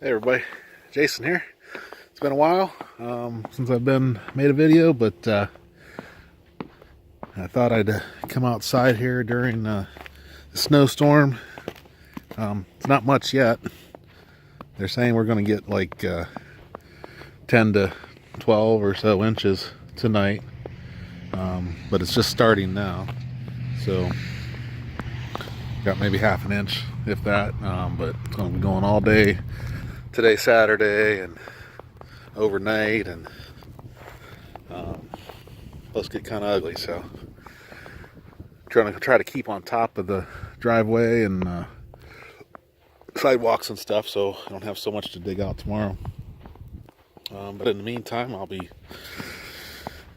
Hey everybody, Jason here. It's been a while since I've made a video, but I thought I'd come outside here during the snowstorm. It's not much yet. They're saying we're going to get like 10 to 12 or so inches tonight, but it's just starting now. So got maybe half an inch, if that, but it's going to be going all day today, Saturday, and overnight, and supposed to get kind of ugly. So try to keep on top of the driveway and sidewalks and stuff, so I don't have so much to dig out tomorrow. But in the meantime, I'll be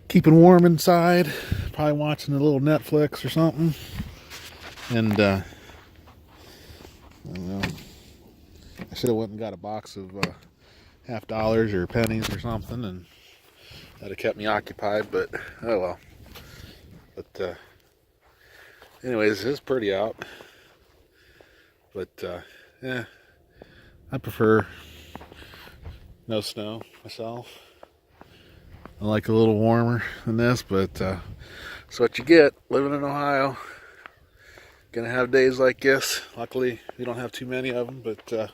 keeping warm inside, probably watching a little Netflix or something. And I don't know, I should have went and got a box of $50 or pennies or something, and that'd have kept me occupied, but oh well. But anyways, it's pretty out. But yeah, I prefer no snow myself. I like a little warmer than this, but it's what you get living in Ohio. Gonna have days like this. Luckily, we don't have too many of them, but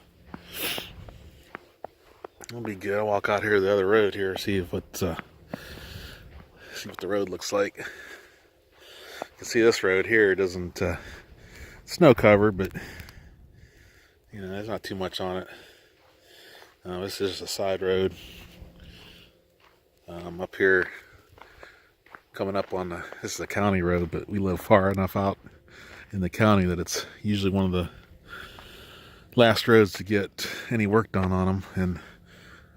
it'll be good. I'll walk out here to the other road here, see what the road looks like. You can see this road here doesn't snow covered, but you know, there's not too much on it. This is just a side road. Up here, coming up on this is a county road, but we live far enough out in the county that it's usually one of the last roads to get any work done on them. And I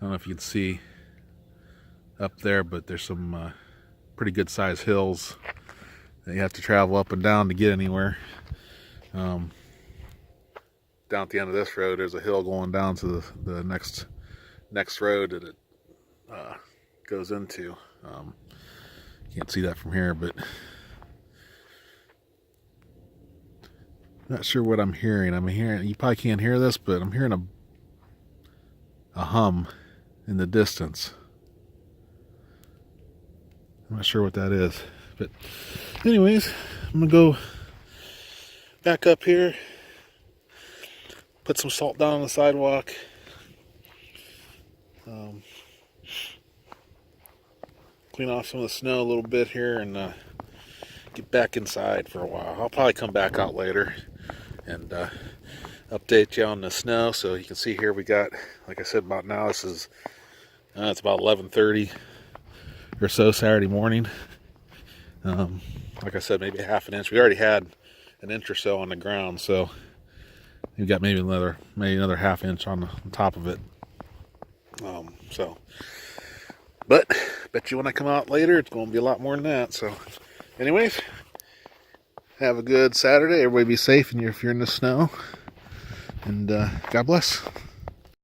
don't know if you can see up there, but there's some pretty good sized hills that you have to travel up and down to get anywhere. Down at the end of this road, there's a hill going down to the next road that it goes into. Can't see that from here, but not sure what I'm hearing. You probably can't hear this, but I'm hearing a hum in the distance. I'm not sure what that is, but anyways, I'm gonna go back up here, put some salt down on the sidewalk, clean off some of the snow a little bit here, and get back inside for a while. I'll probably come back out later and update you on the snow. So you can see here we got, like I said, about now this is it's about 11:30 or so Saturday morning. Like I said, maybe half an inch. We already had an inch or so on the ground, so we've got maybe another half inch on top of it. But bet you when I come out later, it's going to be a lot more than that. So anyways, have a good Saturday. Everybody be safe if you're in the snow. And God bless.